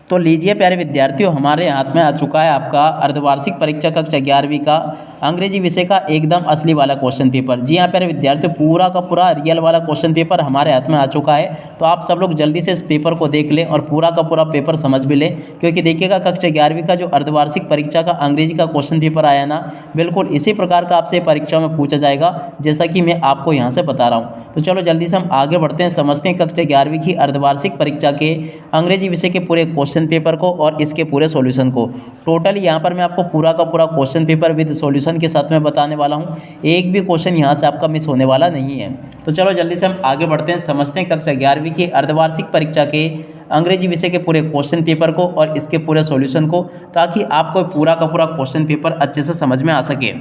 तो लीजिए प्यारे विद्यार्थियों, हमारे हाथ में आ चुका है आपका अर्धवार्षिक परीक्षा कक्षा 11वीं का अंग्रेजी विषय का एकदम असली वाला क्वेश्चन पेपर। जी हाँ प्यारे विद्यार्थियों, पूरा का पूरा रियल वाला क्वेश्चन पेपर हमारे हाथ में आ चुका है। तो आप सब लोग जल्दी से इस पेपर को देख लें और पूरा का पूरा पेपर समझ भी लें, क्योंकि देखिएगा कक्षा 11वीं का जो अर्धवार्षिक परीक्षा का अंग्रेजी का क्वेश्चन पेपर आया ना, बिल्कुल इसी प्रकार का आपसे परीक्षा में पूछा जाएगा, जैसा कि मैं आपको यहाँ से बता रहा हूँ। तो चलो जल्दी से हम आगे बढ़ते हैं, समझते हैं कक्षा 11वीं की अर्धवार्षिक परीक्षा के अंग्रेजी विषय के पूरे क्वेश्चन पेपर को और इसके पूरे सॉल्यूशन को। टोटली यहाँ पर मैं आपको पूरा का पूरा क्वेश्चन पेपर विद सॉल्यूशन के साथ में बताने वाला हूँ। एक भी क्वेश्चन यहाँ से आपका मिस होने वाला नहीं है। तो चलो जल्दी से हम आगे बढ़ते हैं, समझते हैं कक्षा 11वीं की अर्धवार्षिक परीक्षा के अंग्रेजी विषय के पूरे क्वेश्चन पेपर को और इसके पूरे सॉल्यूशन को, ताकि आपको पूरा का पूरा क्वेश्चन पेपर अच्छे से समझ में आ सके।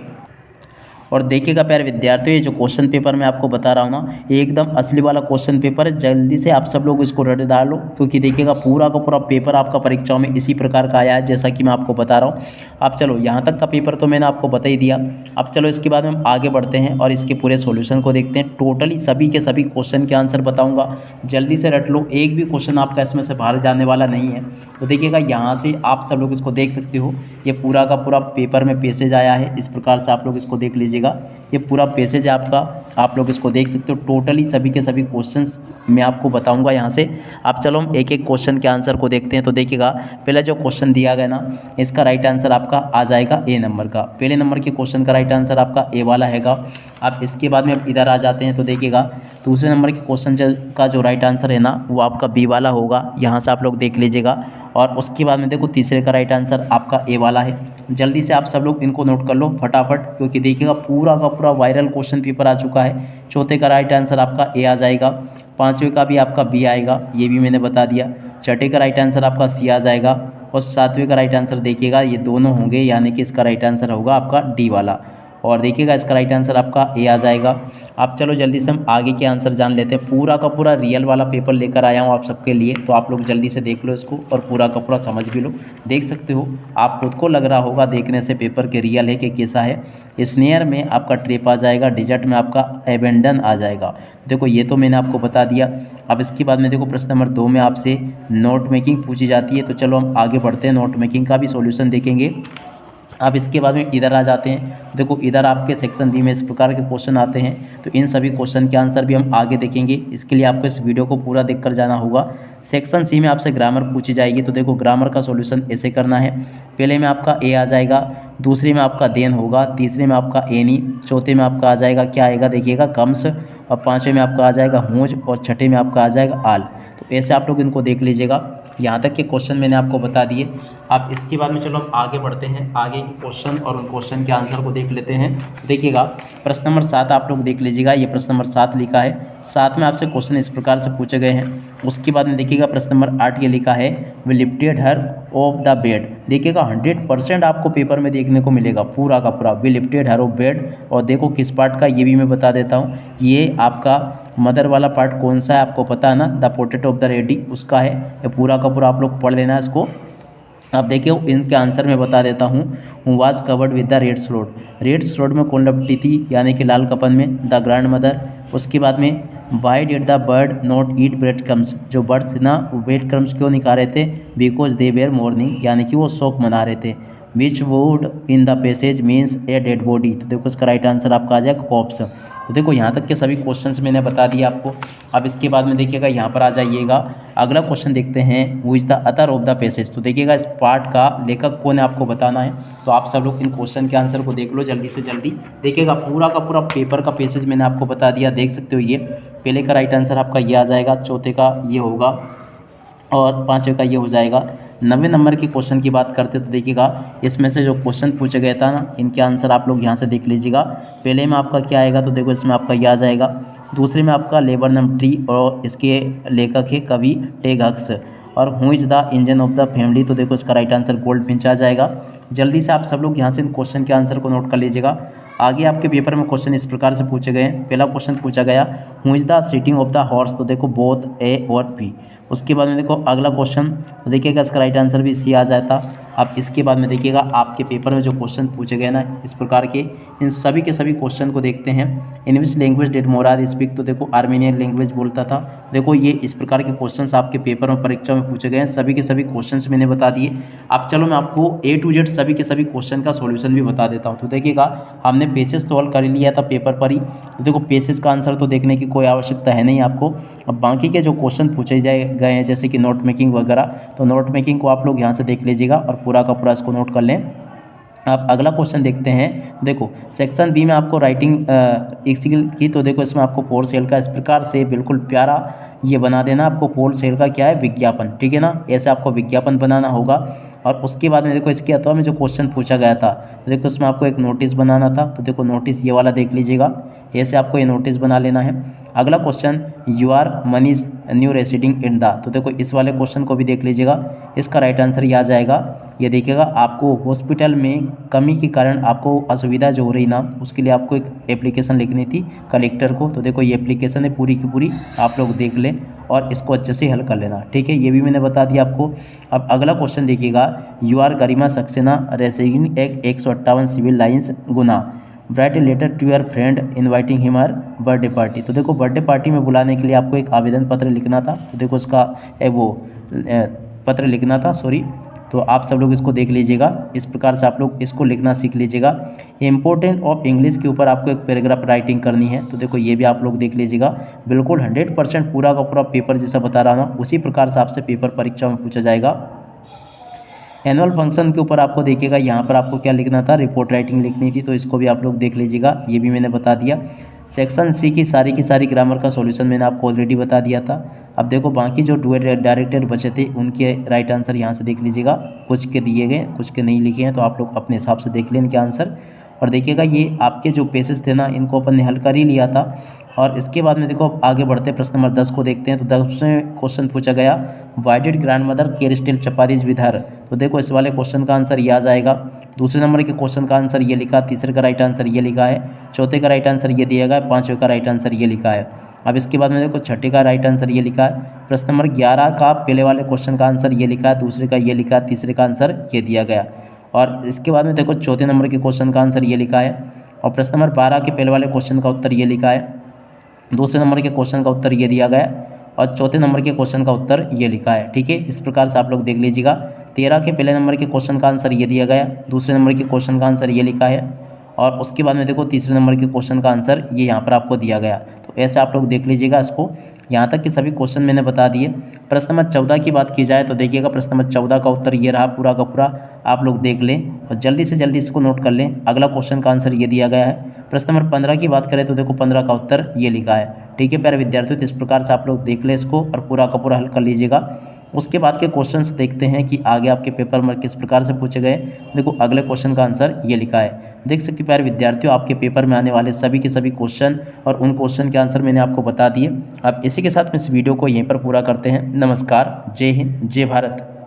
और देखिएगा प्यारे विद्यार्थियों, ये जो क्वेश्चन पेपर मैं आपको बता रहा हूँ ना, ये एकदम असली वाला क्वेश्चन पेपर है। जल्दी से आप सब लोग इसको रट डालो, क्योंकि देखिएगा पूरा का पूरा पेपर आपका परीक्षाओं में इसी प्रकार का आया है, जैसा कि मैं आपको बता रहा हूँ। अब चलो यहाँ तक का पेपर तो मैंने आपको बता ही दिया। अब चलो इसके बाद हम आगे बढ़ते हैं और इसके पूरे सोल्यूशन को देखते हैं। टोटली सभी के सभी क्वेश्चन के आंसर बताऊँगा, जल्दी से रट लो, एक भी क्वेश्चन आपका इसमें से बाहर जाने वाला नहीं है। तो देखिएगा यहाँ से आप सब लोग इसको देख सकते हो, ये पूरा का पूरा पेपर में पैसेज आया है, इस प्रकार से आप लोग इसको देख लीजिएगा। ये पूरा पैसेज है आपका, आप लोग इसको देख सकते हो। टोटली सभी के सभी क्वेश्चंस मैं आपको बताऊंगा यहाँ से। अब चलो हम एक एक क्वेश्चन के आंसर को देखते हैं। तो देखिएगा पहला जो क्वेश्चन दिया गया ना, इसका राइट आंसर आपका आ जाएगा ए नंबर का। पहले नंबर के क्वेश्चन का राइट आंसर आपका ए वाला हैगा। अब इसके बाद में इधर आ जाते हैं, तो देखिएगा दूसरे नंबर के क्वेश्चन का जो राइट आंसर है ना, वो आपका बी वाला होगा, यहाँ से आप लोग देख लीजिएगा। और उसके बाद में देखो तीसरे का राइट आंसर आपका ए वाला है। जल्दी से आप सब लोग इनको नोट कर लो फटाफट, क्योंकि देखिएगा पूरा का पूरा वायरल क्वेश्चन पेपर आ चुका है। चौथे का राइट आंसर आपका ए आ जाएगा, पाँचवें का भी आपका बी आएगा, ये भी मैंने बता दिया। छठे का राइट आंसर आपका सी आ जाएगा और सातवें का राइट आंसर देखिएगा ये दोनों होंगे, यानी कि इसका राइट आंसर होगा आपका डी वाला। और देखिएगा इसका राइट आंसर आपका ए आ जाएगा। अब चलो जल्दी से हम आगे के आंसर जान लेते हैं। पूरा का पूरा रियल वाला पेपर लेकर आया हूँ आप सबके लिए, तो आप लोग जल्दी से देख लो इसको और पूरा का पूरा समझ भी लो। देख सकते हो, आप खुद को लग रहा होगा देखने से पेपर के रियल है कि कैसा है। स्नेयर में आपका ट्रिप आ जाएगा, डिजर्ट में आपका एबेंडन आ जाएगा। देखो ये तो मैंने आपको बता दिया। अब इसके बाद में देखो प्रश्न नंबर 2 में आपसे नोट मेकिंग पूछी जाती है। तो चलो हम आगे बढ़ते हैं, नोट मेकिंग का भी सॉल्यूशन देखेंगे। अब इसके बाद में इधर आ जाते हैं। देखो इधर आपके सेक्शन बी में इस प्रकार के क्वेश्चन आते हैं, तो इन सभी क्वेश्चन के आंसर भी हम आगे देखेंगे। इसके लिए आपको इस वीडियो को पूरा देखकर जाना होगा। सेक्शन सी में आपसे ग्रामर पूछी जाएगी, तो देखो ग्रामर का सॉल्यूशन ऐसे करना है। पहले में आपका ए आ जाएगा, दूसरे में आपका देन होगा, तीसरे में आपका एनी, चौथे में आपका आ जाएगा क्या आएगा देखिएगा कम्स, और पाँचवें में आपका आ जाएगा हुज, और छठे में आपका आ जाएगा आल। तो ऐसे आप लोग इनको देख लीजिएगा। यहाँ तक के क्वेश्चन मैंने आपको बता दिए। अब इसके बाद में चलो हम आगे बढ़ते हैं, आगे के क्वेश्चन और उन क्वेश्चन के आंसर को देख लेते हैं। देखिएगा प्रश्न नंबर 7 आप लोग देख लीजिएगा, ये प्रश्न नंबर 7 लिखा है। 7 में आपसे क्वेश्चन इस प्रकार से पूछे गए हैं। उसके बाद में देखिएगा प्रश्न नंबर 8 ये लिखा है, we lifted her off the bed. देखिएगा 100% आपको पेपर में देखने को मिलेगा पूरा का पूरा, we lifted her off bed. और देखो किस पार्ट का, ये भी मैं बता देता हूँ। ये आपका मदर वाला पार्ट कौन सा है आपको पता है ना, the potato of the ready, उसका है। ये पूरा का पूरा आप लोग पढ़ लेना है इसको। अब देखिए इनके आंसर मैं बता देता हूँ। Was covered with the red slowed, red slowed में कौन लपटी थी, यानी कि लाल कपन में, द ग्रैंड मदर। उसके बाद में why did the bird not eat bread crumbs, जो बर्ड्स थे ना वो ब्रेड क्रम्स क्यों नहीं खा रहे थे, बिकॉज दे वेयर मॉर्निंग, यानी कि वो शोक मना रहे थे। Which would in the passage means a dead body, तो देखो इसका राइट आंसर आपका आ जाएगा कॉप्स। तो देखो यहाँ तक के सभी क्वेश्चंस मैंने बता दिया आपको। अब इसके बाद में देखिएगा यहाँ पर आ जाइएगा, अगला क्वेश्चन देखते हैं, who is the Athar of the passage. तो देखिएगा इस पार्ट का लेखक कौन है आपको बताना है। तो आप सब लोग इन क्वेश्चन के आंसर को देख लो जल्दी से जल्दी। देखिएगा पूरा का पूरा पेपर का पैसेज मैंने आपको बता दिया, देख सकते हो। ये पहले का राइट आंसर आपका ये आ जाएगा, चौथे का ये होगा और पाँचवें का ये हो जाएगा। 90 नंबर के क्वेश्चन की बात करते तो देखिएगा इसमें से जो क्वेश्चन पूछा गया था ना, इनके आंसर आप लोग यहाँ से देख लीजिएगा। पहले में आपका क्या आएगा, तो देखो इसमें आपका ये आ जाएगा। दूसरे में आपका लेबर नेम ट्री और इसके लेखक है कवि टेग हक्स। और who is the engine of the family, तो देखो इसका राइट आंसर गोल्डफिंच आ जाएगा। जल्दी से आप सब लोग यहाँ से इन क्वेश्चन के आंसर को नोट कर लीजिएगा। आगे आपके पेपर में क्वेश्चन इस प्रकार से पूछे गए हैं। पहला क्वेश्चन पूछा गया, who is the seating of the horse, तो देखो बोथ ए और बी। उसके बाद में देखो अगला क्वेश्चन, तो देखिएगा इसका राइट आंसर भी सी आ जाता। अब इसके बाद में देखिएगा आपके पेपर में जो क्वेश्चन पूछे गए ना इस प्रकार के, इन सभी के सभी क्वेश्चन को देखते हैं। इन which language did Morad speak, तो देखो आर्मेनियन लैंग्वेज बोलता था। देखो ये इस प्रकार के क्वेश्चंस आपके पेपर में परीक्षा में पूछे गए हैं, सभी के सभी क्वेश्चंस मैंने बता दिए। अब चलो मैं आपको A to Z सभी के सभी क्वेश्चन का सॉल्यूशन भी बता देता हूँ। तो देखिएगा हमने पेसेस सॉल्व कर लिया था पेपर पर ही, तो देखो पेसेस का आंसर तो देखने की कोई आवश्यकता है नहीं आपको। अब बाकी के जो क्वेश्चन पूछे गए हैं जैसे कि नोट मेकिंग वगैरह, तो नोट मेकिंग को आप लोग यहाँ से देख लीजिएगा और पूरा का पूरा इसको नोट कर लें। आप अगला क्वेश्चन देखते हैं। देखो सेक्शन बी में आपको राइटिंग स्किल की, तो देखो इसमें आपको 4 सेल का इस प्रकार से बिल्कुल प्यारा ये बना देना। आपको 4 सेल का क्या है, विज्ञापन, ठीक है ना, ऐसे आपको विज्ञापन बनाना होगा। और उसके बाद में देखो इसके अथवा में जो क्वेश्चन पूछा गया था, तो देखो इसमें आपको एक नोटिस बनाना था। तो देखो नोटिस ये वाला देख लीजिएगा, ऐसे आपको ये नोटिस बना लेना है। अगला question, you are Manish new residing in the, तो देखो इस वाले क्वेश्चन को भी देख लीजिएगा। इसका राइट आंसर ये आ जाएगा, ये देखिएगा आपको हॉस्पिटल में कमी के कारण आपको असुविधा जो हो रही ना, उसके लिए आपको एक एप्लीकेशन लिखनी थी कलेक्टर को। तो देखो ये एप्लीकेशन है पूरी की पूरी, आप लोग देख लें और इसको अच्छे से हल कर लेना, ठीक है, ये भी मैंने बता दिया आपको। अब अगला क्वेश्चन देखिएगा, you are Garima Saxena residing एक 158 civil lines Guna, write a letter to your friend inviting him our birthday party. तो देखो बर्थडे पार्टी में बुलाने के लिए आपको एक आवेदन पत्र लिखना था। तो देखो इसका पत्र लिखना था, सॉरी, तो आप सब लोग इसको देख लीजिएगा। इस प्रकार से आप लोग इसको लिखना सीख लीजिएगा। इम्पोर्टेंट ऑफ इंग्लिश के ऊपर आपको एक पैराग्राफ राइटिंग करनी है। तो देखो ये भी आप लोग देख लीजिएगा, बिल्कुल 100% पूरा का पूरा पेपर जैसा बता रहा हूँ उसी प्रकार से आपसे पेपर परीक्षा में पूछा जाएगा। एनुअल फंक्शन के ऊपर आपको देखिएगा यहाँ पर आपको क्या लिखना था, रिपोर्ट राइटिंग लिखनी थी, तो इसको भी आप लोग देख लीजिएगा, ये भी मैंने बता दिया। सेक्शन सी की सारी ग्रामर का सॉल्यूशन मैंने आपको ऑलरेडी बता दिया था। अब देखो बाकी जो डायरेक्टर बचे थे उनके राइट आंसर यहाँ से देख लीजिएगा, कुछ के दिए गए कुछ के नहीं लिखे हैं, तो आप लोग अपने हिसाब से देख लें इनके आंसर। और देखिएगा ये आपके जो पेसेस थे ना इनको अपन ने हल कर ही लिया था। और इसके बाद में देखो आगे बढ़ते प्रश्न नंबर 10 को देखते हैं। तो 10 में क्वेश्चन पूछा गया, why did grand mother care still chapatis with her. तो देखो इस वाले क्वेश्चन का आंसर ये आ जाएगा। दूसरे नंबर के क्वेश्चन का आंसर ये लिखा, तीसरे का राइट आंसर ये लिखा है, चौथे का राइट आंसर ये दिया गया, पाँचवें का राइट आंसर ये लिखा है। अब इसके बाद में देखो छठे का राइट आंसर ये लिखा है। प्रश्न नंबर 11 का पहले वाले क्वेश्चन का आंसर ये लिखा है, दूसरे का ये लिखा है, तीसरे का आंसर ये दिया गया। और इसके बाद में देखो चौथे नंबर के क्वेश्चन का आंसर ये लिखा है। और प्रश्न नंबर 12 के पहले वाले क्वेश्चन का उत्तर ये लिखा है, दूसरे नंबर के क्वेश्चन का उत्तर ये दिया गया और चौथे नंबर के क्वेश्चन का उत्तर ये लिखा है, ठीक है। इस प्रकार से आप लोग देख लीजिएगा। 13 के पहले नंबर के क्वेश्चन का आंसर ये दिया गया, दूसरे नंबर के क्वेश्चन का आंसर ये लिखा है और उसके बाद में देखो तीसरे नंबर के क्वेश्चन का आंसर ये यहाँ पर आपको दिया गया। तो ऐसे आप लोग देख लीजिएगा इसको। यहाँ तक कि सभी क्वेश्चन मैंने बता दिए। प्रश्न नंबर 14 की बात की जाए तो देखिएगा प्रश्न नंबर 14 का उत्तर ये रहा पूरा का पूरा, आप लोग देख लें और जल्दी से जल्दी इसको नोट कर लें। अगला क्वेश्चन का आंसर ये दिया गया है। प्रश्न नंबर 15 की बात करें तो देखो 15 का उत्तर ये लिखा है, ठीक है प्यारे विद्यार्थियों। तो इस प्रकार से आप लोग देख लें इसको और पूरा का पूरा हल कर लीजिएगा। उसके बाद के क्वेश्चंस देखते हैं कि आगे आपके पेपर में किस प्रकार से पूछे गए। देखो अगले क्वेश्चन का आंसर ये लिखा है। देख सकते प्यारे विद्यार्थियों आपके पेपर में आने वाले सभी के सभी क्वेश्चन और उन क्वेश्चन के आंसर मैंने आपको बता दिए। अब इसी के साथ में इस वीडियो को यहीं पर पूरा करते हैं। नमस्कार, जय हिंद, जय भारत।